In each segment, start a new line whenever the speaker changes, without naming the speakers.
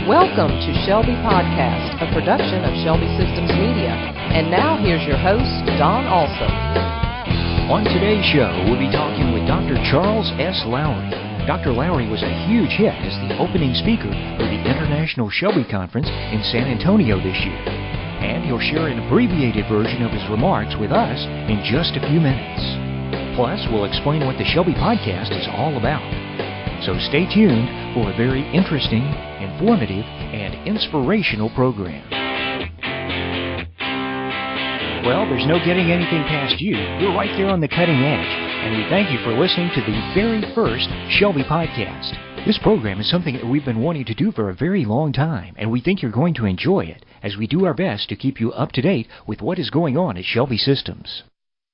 Welcome to Shelby Podcast, a production of Shelby Systems Media. And now here's your host, Don Alsop.
On today's show, we'll be talking with Dr. Charles S. Lowery. Dr. Lowery was a huge hit as the opening speaker for the International Shelby Conference in San Antonio this year. And he'll share an abbreviated version of his remarks with us in just a few minutes. Plus, we'll explain what the Shelby Podcast is all about. So stay tuned for a very interesting, informative, and inspirational program. Well, there's no getting anything past you. You're right there on the cutting edge. And we thank you for listening to the very first Shelby Podcast. This program is something that we've been wanting to do for a very long time, and we think you're going to enjoy it as we do our best to keep you up to date with what is going on at Shelby Systems.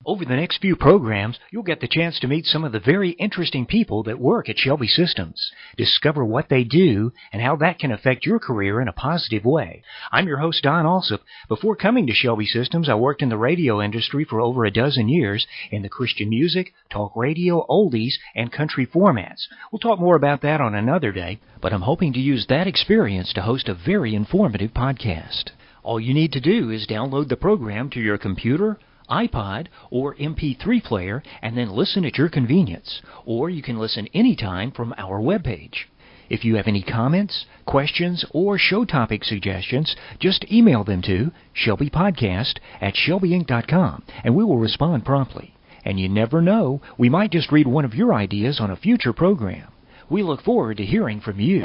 Over the next few programs, you'll get the chance to meet some of the very interesting people that work at Shelby Systems, discover what they do, and how that can affect your career in a positive way. I'm your host, Don Alsop. Before coming to Shelby Systems, I worked in the radio industry for over a dozen years in the Christian music, talk radio, oldies, and country formats. We'll talk more about that on another day, but I'm hoping to use that experience to host a very informative podcast. All you need to do is download the program to your computer, iPod, or MP3 player, and then listen at your convenience. Or you can listen anytime from our webpage. If you have any comments, questions, or show topic suggestions, just email them to ShelbyPODCAST@ShelbyInc.com, and we will respond promptly. And you never know, we might just read one of your ideas on a future program. We look forward to hearing from you.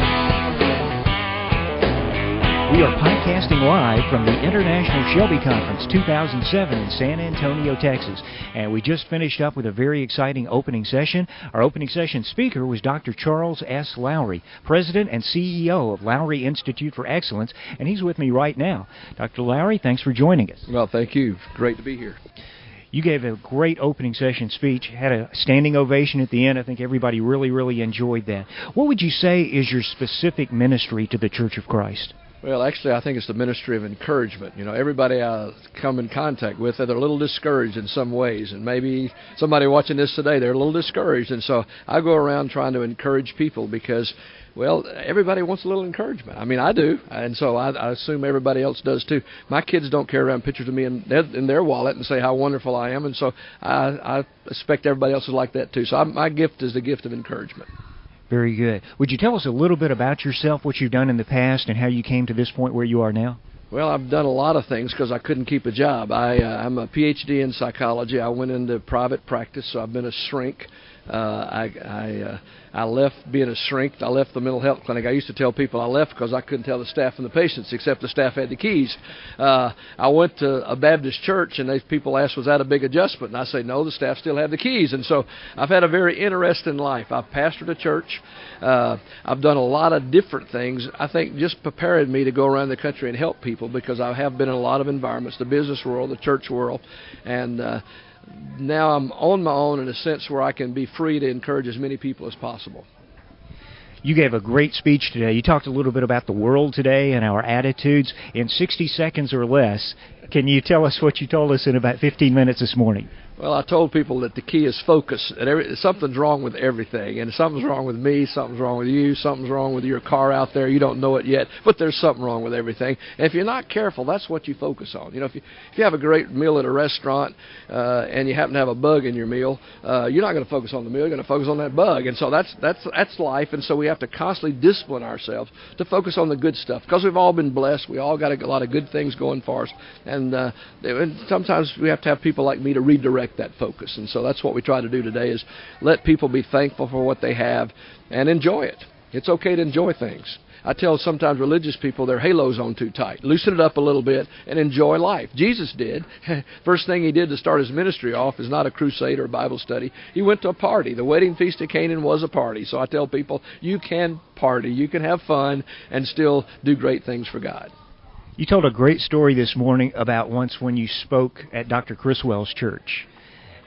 We are podcasting live from the International Shelby Conference 2007 in San Antonio, Texas. And we just finished up with a very exciting opening session. Our opening session speaker was Dr. Charles S. Lowery, President and CEO of Lowery Institute for Excellence, and he's with me right now. Dr. Lowery, thanks for joining us.
Well, thank you. Great to be here.
You gave a great opening session speech, had a standing ovation at the end. I think everybody really enjoyed that. What would you say is your specific ministry to the Church of Christ?
Well, actually, I think it's the ministry of encouragement. You know, everybody I come in contact with, they're a little discouraged in some ways. And maybe somebody watching this today, they're a little discouraged. And so I go around trying to encourage people because, well, everybody wants a little encouragement. I mean, I do. And so I assume everybody else does too. My kids don't carry around pictures of me in their wallet and say how wonderful I am. And so I expect everybody else is like that too. So my gift is the gift of encouragement.
Very good. Would you tell us a little bit about yourself, what you've done in the past, and how you came to this point where you are now?
Well, I've done a lot of things because I couldn't keep a job. I'm a PhD in psychology. I went into private practice, so I've been a shrink. I left being a shrink. I left the mental health clinic. I used to tell people I left because I couldn't tell the staff and the patients, except the staff had the keys. I went to a Baptist church, and people asked, was that a big adjustment? And I say, no, the staff still have the keys. And so I've had a very interesting life. I've pastored a church. I've done a lot of different things. I think just prepared me to go around the country and help people because I have been in a lot of environments, the business world, the church world, and now I'm on my own in a sense where I can be free to encourage as many people as possible.
You gave a great speech today. You talked a little bit about the world today and our attitudes in 60 seconds or less. Can you tell us what you told us in about 15 minutes this morning?
Well, I told people that the key is focus. Something's wrong with everything, and something's wrong with me, something's wrong with you, something's wrong with your car out there. You don't know it yet, but there's something wrong with everything. And if you're not careful, that's what you focus on. You know, if you have a great meal at a restaurant and you happen to have a bug in your meal, you're not going to focus on the meal. You're going to focus on that bug. And so that's life. And so we have to constantly discipline ourselves to focus on the good stuff because we've all been blessed. We all got a lot of good things going for us, and sometimes we have to have people like me to redirect that focus. And so that's what we try to do today is let people be thankful for what they have and enjoy it. It's okay to enjoy things. I tell sometimes religious people their halo's on too tight. Loosen it up a little bit and enjoy life. Jesus did. First thing he did to start his ministry off is not a crusade or a Bible study. He went to a party. The wedding feast of Canaan was a party. So I tell people you can party, you can have fun, and still do great things for God.
You told a great story this morning about once when you spoke at Dr. Criswell's church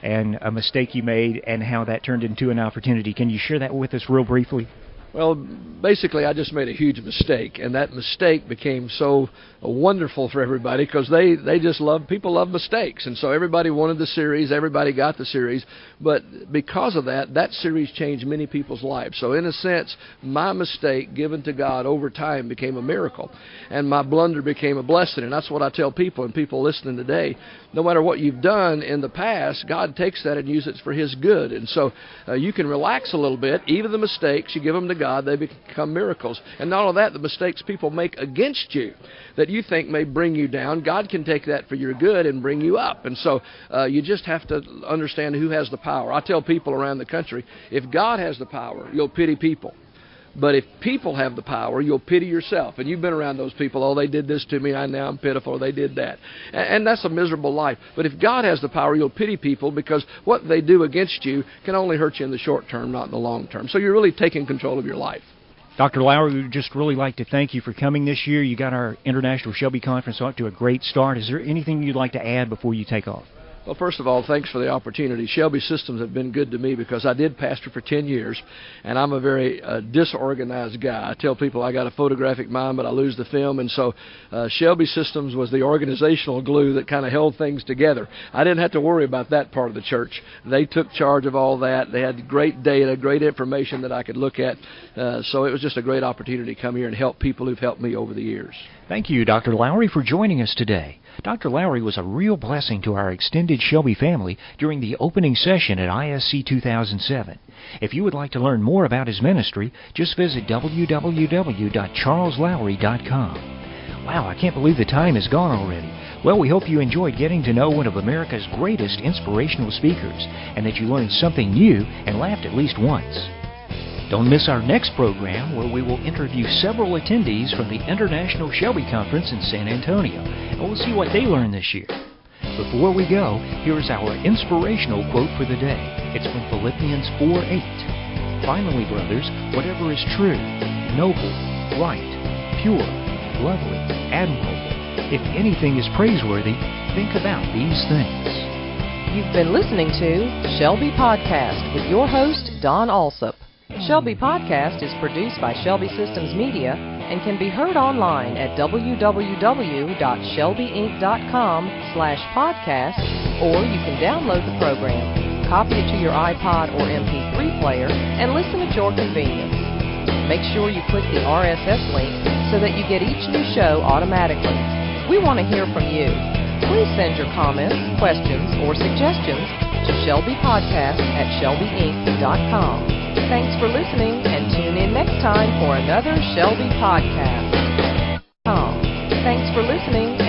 and a mistake you made and how that turned into an opportunity. Can you share that with us real briefly?
Well, basically, I just made a huge mistake, and that mistake became so wonderful for everybody because they just people love mistakes, and so everybody wanted the series, everybody got the series, but because of that series changed many people's lives. So in a sense, my mistake given to God over time became a miracle, and my blunder became a blessing, and that's what I tell people and people listening today. No matter what you've done in the past, God takes that and uses it for His good, and so you can relax a little bit. Even the mistakes, you give them to God, they become miracles. And not only that, the mistakes people make against you that you think may bring you down, God can take that for your good and bring you up. And so you just have to understand who has the power. I tell people around the country, if God has the power, you'll pity people. But if people have the power, you'll pity yourself. And you've been around those people, oh, they did this to me, now I'm pitiful, they did that. And that's a miserable life. But if God has the power, you'll pity people because what they do against you can only hurt you in the short term, not in the long term. So you're really taking control of your life.
Dr. Lowery, we'd just really like to thank you for coming this year. You got our International Shelby Conference off to a great start. Is there anything you'd like to add before you take off?
Well, first of all, thanks for the opportunity. Shelby Systems have been good to me because I did pastor for 10 years, and I'm a very disorganized guy. I tell people I got a photographic mind, but I lose the film, and so Shelby Systems was the organizational glue that kind of held things together. I didn't have to worry about that part of the church. They took charge of all that. They had great data, great information that I could look at, so it was just a great opportunity to come here and help people who've helped me over the years.
Thank you, Dr. Lowery, for joining us today. Dr. Lowery was a real blessing to our extended Shelby family during the opening session at ISC 2007. If you would like to learn more about his ministry, just visit www.charleslowry.com. Wow, I can't believe the time is gone already. Well, we hope you enjoyed getting to know one of America's greatest inspirational speakers, and that you learned something new and laughed at least once. Don't miss our next program, where we will interview several attendees from the International Shelby Conference in San Antonio, and we'll see what they learned this year. Before we go, here's our inspirational quote for the day. It's from Philippians 4:8. Finally, brothers, whatever is true, noble, right, pure, lovely, admirable, if anything is praiseworthy, think about these things.
You've been listening to Shelby Podcast with your host, Don Alsop. Shelby Podcast is produced by Shelby Systems Media and can be heard online at www.shelbyinc.com/podcast, or you can download the program, copy it to your iPod or MP3 player, and listen at your convenience. Make sure you click the RSS link so that you get each new show automatically. We want to hear from you. Please send your comments, questions, or suggestions to ShelbyPodcast@shelbyinc.com. Thanks for listening, and tune in next time for another Shelby Podcast. Thanks for listening.